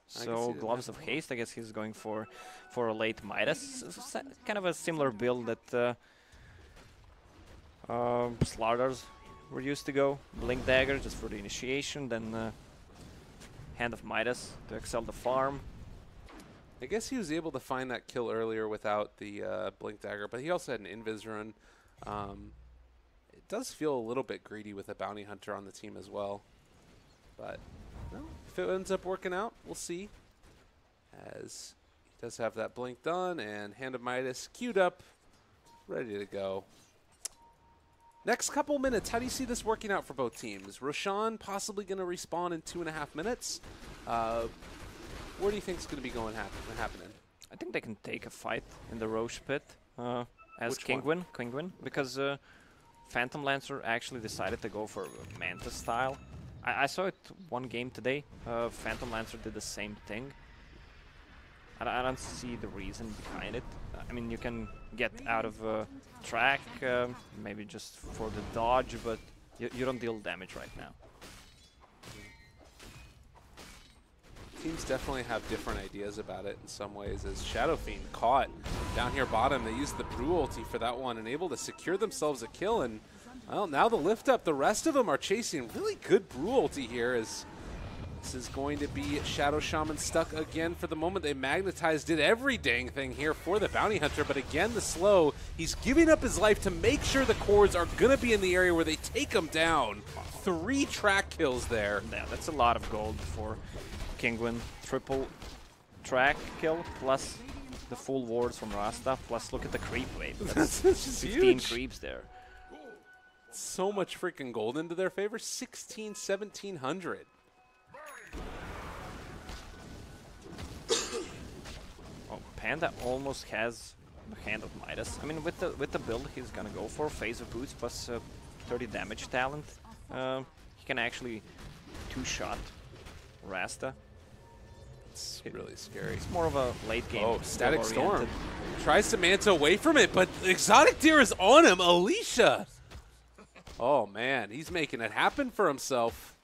So Gloves of Haste, I guess he's going for a late Midas. Kind of a similar build that Slardars we're used to go. Blink Dagger just for the initiation, then Hand of Midas to excel the farm. I guess he was able to find that kill earlier without the Blink Dagger, but he also had an Invis run. It does feel a little bit greedy with a Bounty Hunter on the team as well. But well, if it ends up working out, we'll see. As he does have that Blink done and Hand of Midas queued up, ready to go. Next couple minutes, how do you see this working out for both teams? Roshan possibly going to respawn in 2.5 minutes. Where do you think is going to be happening? I think they can take a fight in the Roche pit as Which Kinguin, because Phantom Lancer actually decided to go for Manta style. I saw it one game today. Phantom Lancer did the same thing. I don't see the reason behind it. I mean, you can get out of track, maybe just for the dodge, but you don't deal damage right now. Teams definitely have different ideas about it in some ways. As Shadow Fiend caught down here bottom, they used the Brew ulti for that one and able to secure themselves a kill. And well, now the lift up, the rest of them are chasing really good Brew ulti here. As this is going to be Shadow Shaman stuck again for the moment. They magnetized, did every dang thing here for the Bounty Hunter, but again the slow. He's giving up his life to make sure the cores are going to be in the area where they take him down. 3 track kills there. Yeah, that's a lot of gold for Kinguin. Triple track kill plus the full wards from Rasta, plus look at the creep wave. That's 15 huge. creeps there. So much freaking gold into their favor. 1700. Oh, Panda almost has the Hand of Midas. I mean, with the build he's gonna go for, Phase of Boots plus 30 damage talent, he can actually two-shot Rasta. It's really scary. It's more of a late game. Oh, Static Storm. oriented. Tries to Manta away from it, but Exotic Deer is on him. Alicia. Oh, man. He's making it happen for himself.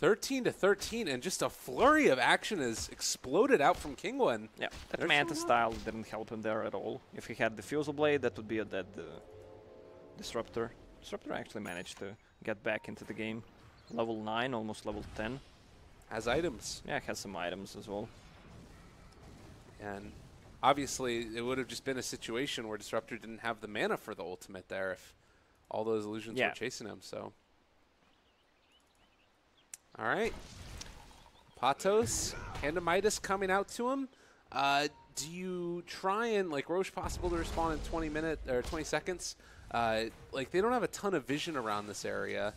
13-13, and just a flurry of action has exploded out from Kinguin. Yeah, that They're Manta showing up. style didn't help him there at all. If he had Diffusal Blade, that would be a dead Disruptor. Disruptor actually managed to get back into the game. Level 9, almost level 10. Has items. Yeah, has some items as well. And obviously, it would have just been a situation where Disruptor didn't have the mana for the ultimate there if all those illusions were chasing him, so. All right. Patos, Hand of Midas coming out to him. Do you try and, like, Roche possible to respond in 20 seconds? Like, they don't have a ton of vision around this area.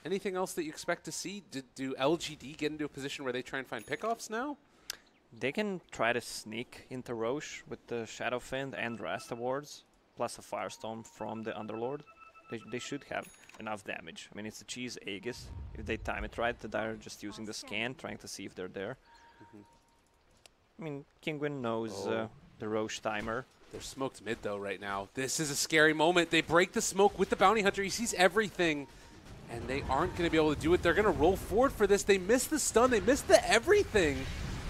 Anything else that you expect to see? Do LGD get into a position where they try and find pickoffs now? They can try to sneak into Roche with the Shadow Fiend and Rasta wards, plus a Firestorm from the Underlord. They should have enough damage. I mean, it's a cheese Aegis. If they time it right, they're just using the scan, trying to see if they're there. I mean, Kinguin knows the Roche timer. They're smoked mid, though, right now. This is a scary moment. They break the smoke with the Bounty Hunter. He sees everything, and they aren't going to be able to do it. They're going to roll forward for this. They missed the stun. They missed the everything.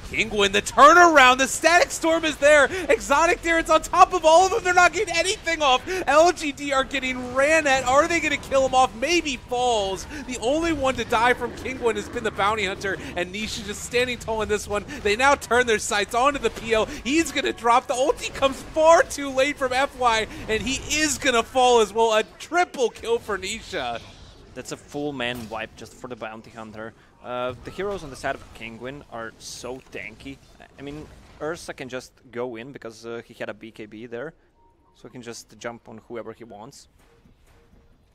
Kinguin, the turnaround, the Static Storm is there. Exotic Deer, it's on top of all of them. They're not getting anything off. LGD are getting ran at. Are they going to kill him off? Maybe falls. The only one to die from Kinguin has been the Bounty Hunter, and Nisha just standing tall in this one. They now turn their sights onto the PL. He's going to drop. The ulti comes far too late from FY, and he is going to fall as well. A triple kill for Nisha. That's a full man wipe just for the Bounty Hunter. The heroes on the side of Kinguin are so tanky. I mean, Ursa can just go in because he had a BKB there. So he can just jump on whoever he wants.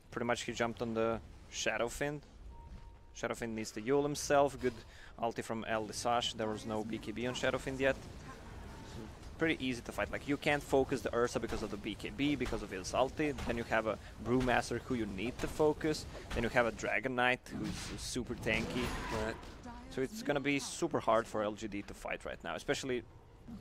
Pretty much he jumped on the Shadow Fiend. Shadow Fiend needs to heal himself. Good ulti from El Lisage. There was no BKB on Shadow Fiend yet. Pretty easy to fight. Like, you can't focus the Ursa because of the BKB, because of his ulti. Then you have a Brewmaster who you need to focus. Then you have a Dragon Knight who's super tanky. Right. So it's gonna be super hard for LGD to fight right now, especially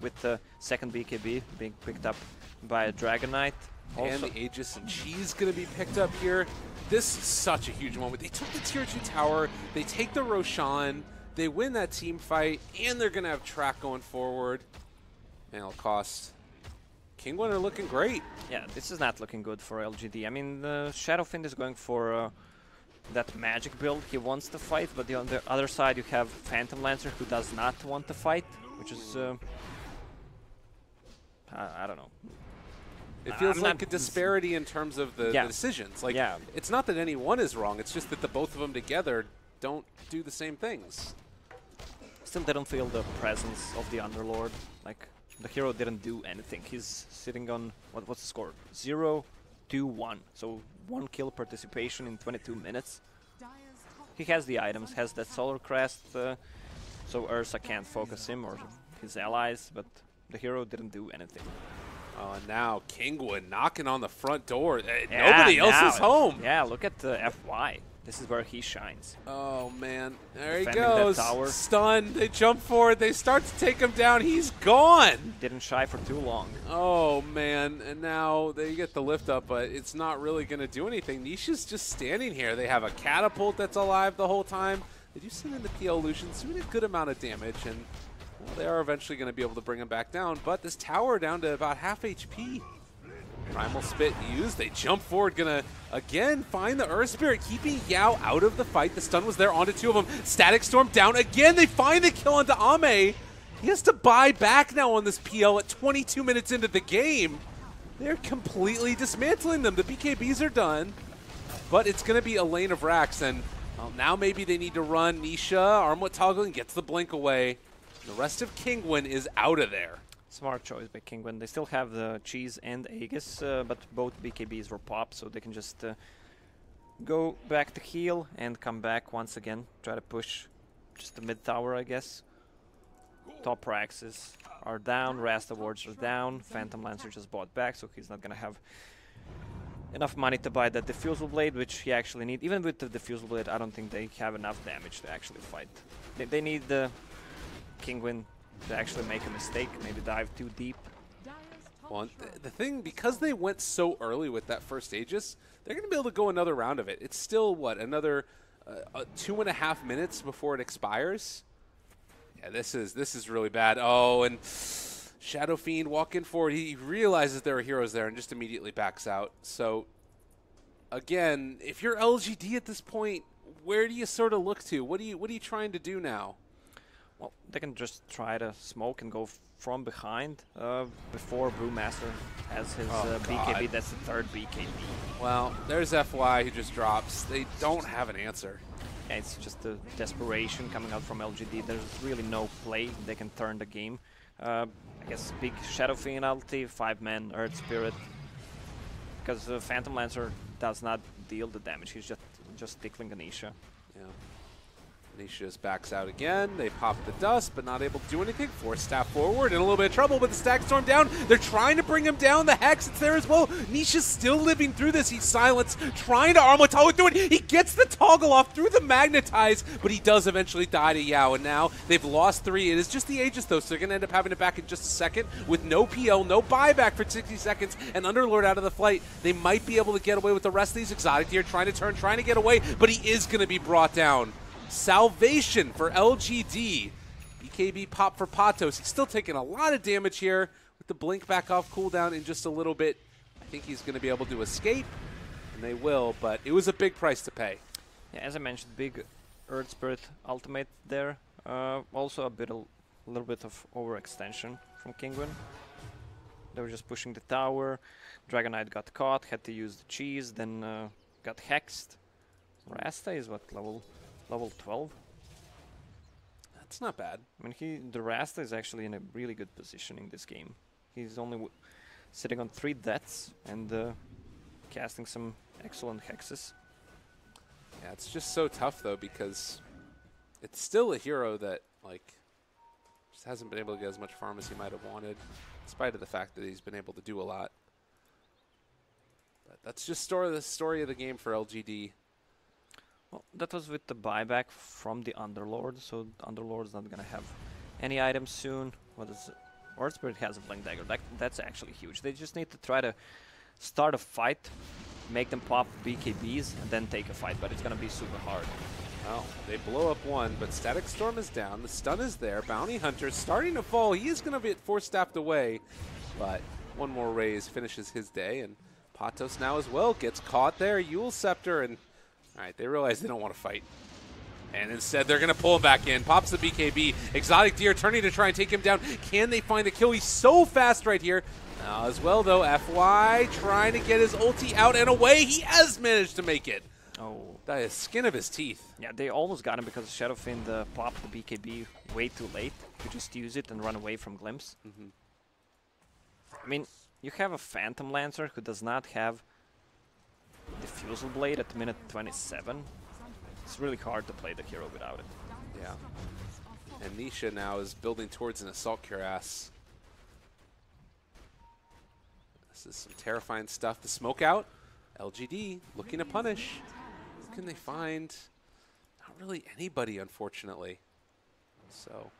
with the second BKB being picked up by a Dragon Knight. And the Aegis and Cheese going to be picked up here. This is such a huge moment. They took the tier 2 tower. They take the Roshan. They win that team fight, and they're going to have track going forward. And it'll cost Kinguin are looking great. Yeah, this is not looking good for LGD. I mean, Shadowfiend is going for that magic build. He wants to fight, but on the other side you have Phantom Lancer who does not want to fight, which is I don't know. It feels I'm like not- a disparity in terms of the decisions. Like, Yeah. it's not that any one is wrong. It's just that the both of them together don't do the same things. Still didn't feel the presence of the Underlord. Like, the hero didn't do anything. He's sitting on, what's the score? 0, 2, 1. So 1 kill participation in 22 minutes. He has the items, has that Solar Crest, so Ursa can't focus him or his allies, but the hero didn't do anything. Oh, and now Kinguin knocking on the front door. Yeah, Nobody else now is home. Yeah, look at the FY. This is where he shines. Oh, man. There he Defending that goes. tower. Stunned. They jump forward. They start to take him down. He's gone. Didn't shy for too long. Oh, man. And now they get the lift up, but it's not really going to do anything. Nisha's just standing here. They have a catapult that's alive the whole time. They do send in the PL Lucians, doing a good amount of damage, and well, they are eventually going to be able to bring him back down. But this tower down to about half HP. Primal Spit used. They jump forward, gonna again find the Earth Spirit, keeping Yao out of the fight. The stun was there onto 2 of them. Static Storm down again. They find the kill onto Ame. He has to buy back now on this PL at 22 minutes into the game. They're completely dismantling them. The BKBs are done, but it's gonna be a lane of racks, and well, now maybe they need to run. Nisha, Armlet toggling, gets the blink away. The rest of Kinguin is out of there. Smart choice by Kinguin. They still have the Cheese and Aegis, but both BKBs were popped, so they can just go back to heal and come back once again. Try to push just the mid tower, I guess. Top Raxes are down, Rasta wards are down. Phantom Lancer just bought back, so he's not gonna have enough money to buy that Diffusal Blade, which he actually needs. Even with the Diffusal Blade, I don't think they have enough damage to actually fight. They need the Kinguin to actually make a mistake, maybe dive too deep. Well, the thing, because they went so early with that first Aegis, they're going to be able to go another round of it. It's still, what, another 2.5 minutes before it expires? Yeah, this is really bad. Oh, and Shadow Fiend walking forward. He realizes there are heroes there and just immediately backs out. So, again, if you're LGD at this point, where do you sort of look to? What are you trying to do now? Well, they can just try to smoke and go from behind before Brewmaster has his BKB. That's the 3rd BKB. Well, there's FY who just drops. They don't have an answer. Yeah, it's just the desperation coming out from LGD. There's really no play. They can turn the game. I guess big Shadow Fiend ulti, 5-man Earth Spirit. Because Phantom Lancer does not deal the damage. He's just tickling Anisha. Yeah. Nisha just backs out again. They pop the dust, but not able to do anything. Force staff forward, in a little bit of trouble, but the Stack Storm down. They're trying to bring him down. The Hex, it's there as well. Nisha's still living through this. He's silenced, trying to Armlet toggle through it. He gets the toggle off through the Magnetize, but he does eventually die to Yao, and now they've lost 3. It is just the Aegis, though, so they're going to end up having it back in just a second with no PL, no buyback for 60 seconds, and Underlord out of the fight. They might be able to get away with the rest of these Exotic Deer, trying to turn, trying to get away, but he is going to be brought down. Salvation for LGD. BKB pop for Patos. He's still taking a lot of damage here with the blink back off cooldown in just a little bit. I think he's going to be able to escape, and they will, but it was a big price to pay. Yeah, as I mentioned, big Earth Spirit ultimate there. Also a little bit of overextension from Kinguin. They were just pushing the tower. Dragon Knight got caught, had to use the cheese, then got hexed. Rasta is what, level 12? That's not bad. I mean, the Rasta is actually in a really good position in this game. He's only sitting on 3 deaths and casting some excellent hexes. Yeah, it's just so tough, though, because it's still a hero that, like, just hasn't been able to get as much farm as he might have wanted, in spite of the fact that he's been able to do a lot. But that's just the story of the game for LGD. Well, that was with the buyback from the Underlord, so the Underlord's not gonna have any items soon. What is it? Earth Spirit has a Blink Dagger. That's actually huge. They just need to try to start a fight, make them pop BKBs, and then take a fight, but it's gonna be super hard. Well, they blow up 1, but Static Storm is down. The stun is there. Bounty Hunter starting to fall. He is going to be force staffed away, but one more raise finishes his day, and Patos now as well gets caught there. Yule Scepter, and all right, they realize they don't want to fight. And instead, they're going to pull him back in. Pops the BKB. Exotic Deer turning to try and take him down. Can they find the kill? He's so fast right here. Now as well, though, FY trying to get his ulti out and away. He has managed to make it. Oh. The skin of his teeth. Yeah, they almost got him because Shadowfiend popped the BKB way too late. You just use it and run away from Glimpse. I mean, you have a Phantom Lancer who does not have Diffusal Blade at minute 27. It's really hard to play the hero without it. Yeah. And Nisha now is building towards an Assault Cuirass. This is some terrifying stuff. The smoke out. LGD looking to punish. Who can they find? Not really anybody, unfortunately. So,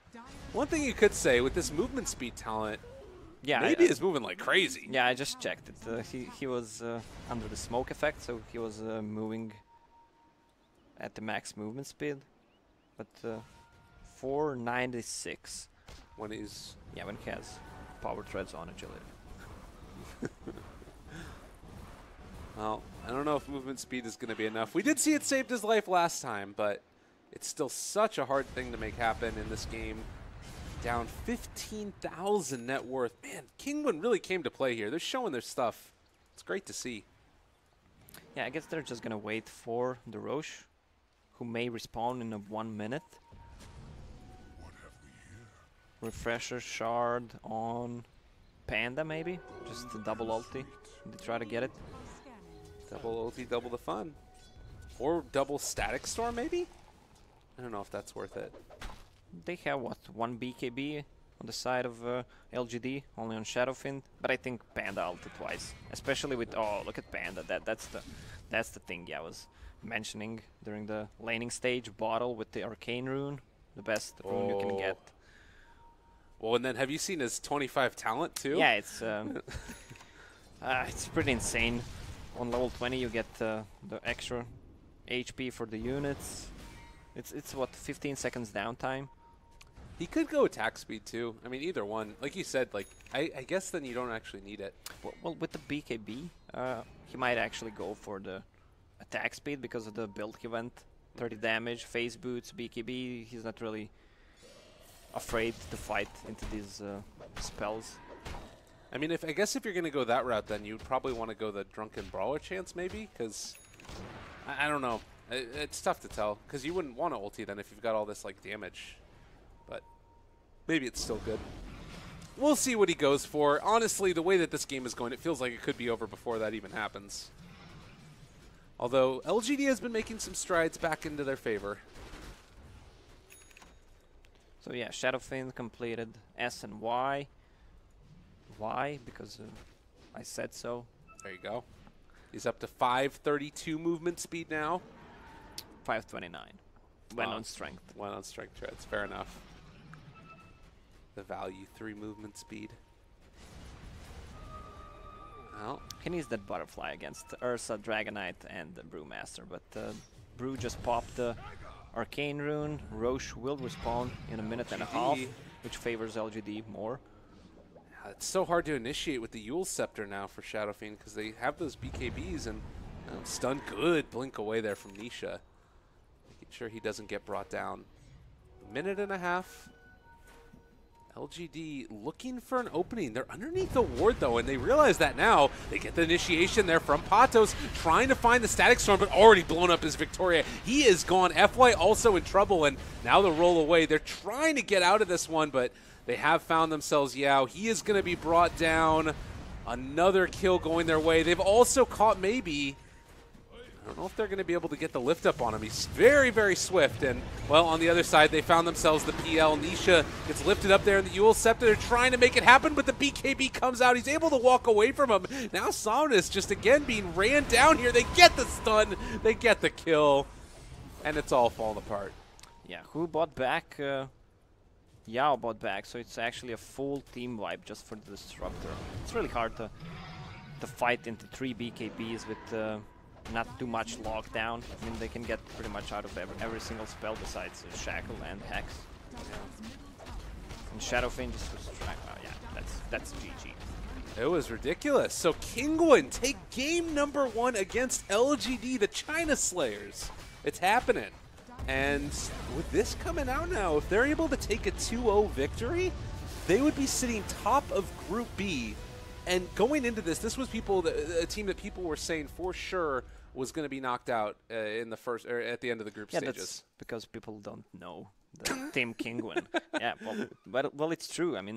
one thing you could say with this movement speed talent, Yeah, maybe is moving like crazy. Yeah, I just checked it. He was under the smoke effect, so he was moving at the max movement speed. But 496. When he's... Yeah, when he has power threads on agility. Well, I don't know if movement speed is going to be enough. We did see it saved his life last time, but it's still such a hard thing to make happen in this game. Down 15,000 net worth. Man, Kinguin really came to play here. They're showing their stuff. It's great to see. Yeah, I guess they're just gonna wait for the Roche, who may respawn in 1 minute. Refresher shard on Panda, maybe? Just a double ulti. They try to get it. Double ulti, double the fun. Or double static storm, maybe? I don't know if that's worth it. They have, what, 1 BKB on the side of LGD, only on Shadowfiend. But I think Panda ulted twice. Especially with, oh, look at Panda. That's the thing I was mentioning during the laning stage. Bottle with the Arcane Rune. The best rune you can get. Well, and then have you seen his 25 talent, too? Yeah, it's pretty insane. On level 20 you get the extra HP for the units. It's what, 15 seconds downtime? He could go attack speed too. I mean, either one. Like you said, like I guess then you don't actually need it. Well, with the BKB, he might actually go for the attack speed because of the build he went. 30 damage, phase boots, BKB. He's not really afraid to fight into these spells. I mean, I guess if you're going to go that route, then you'd probably want to go the Drunken Brawler chance, maybe? Because, I don't know. It's tough to tell, because you wouldn't want to ulti then if you've got all this, like, damage. But maybe it's still good. We'll see what he goes for. Honestly, the way that this game is going, it feels like it could be over before that even happens. Although, LGD has been making some strides back into their favor. So yeah, Shadowfiend completed S and Y. Why? Because I said so. There you go. He's up to 532 movement speed now. 529. Went on strength. Went on strength treads. Fair enough. The value 3 movement speed. Well, He needs that butterfly against Ursa, Dragonite, and the Brewmaster. But Brew just popped the Arcane Rune. Roche will respawn in 1.5 minutes, which favors LGD more. It's so hard to initiate with the Yule Scepter now for Shadowfiend because they have those BKBs and stun good blink away there from Nisha. Making sure he doesn't get brought down. 1.5 minutes. LGD looking for an opening. They're underneath the ward though, and they realize that now. They get the initiation there from Patos, trying to find the Static Storm, but already blown up his Victoria. He is gone. FY also in trouble, and now the roll away. They're trying to get out of this one, but they have found themselves Yao. He is going to be brought down. Another kill going their way. They've also caught maybe. I don't know if they're going to be able to get the lift up on him. He's very, very swift. And, well, on the other side, they found themselves the PL. Nisha gets lifted up there in the Yule Scepter. They're trying to make it happen, but the BKB comes out. He's able to walk away from him. Now Somnus just again being ran down here. They get the stun. They get the kill. And it's all falling apart. Yeah, who bought back? Yao bought back, so it's actually a full team wipe just for the Disruptor. It's really hard to fight into 3 BKBs with not too much lockdown. I mean, they can get pretty much out of every single spell besides Shackle and Hex. And Shadowfiend just was trying. Well, yeah, that's GG. It was ridiculous. So Kinguin take game number 1 against LGD, the China Slayers. It's happening. And with this coming out now, if they're able to take a 2-0 victory, they would be sitting top of Group B. And going into this, this was a team that people were saying for sure was going to be knocked out in the first or at the end of the group stages. That's because people don't know the team Kinguin. Yeah, well, it's true. I mean,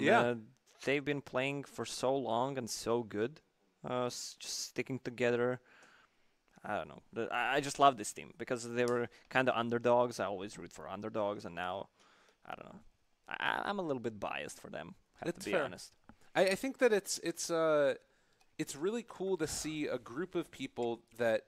they've been playing for so long and so good, just sticking together. I don't know. I just love this team because they were kind of underdogs. I always root for underdogs, and now, I don't know. I'm a little bit biased for them. To be honest. I think that it's really cool to see a group of people that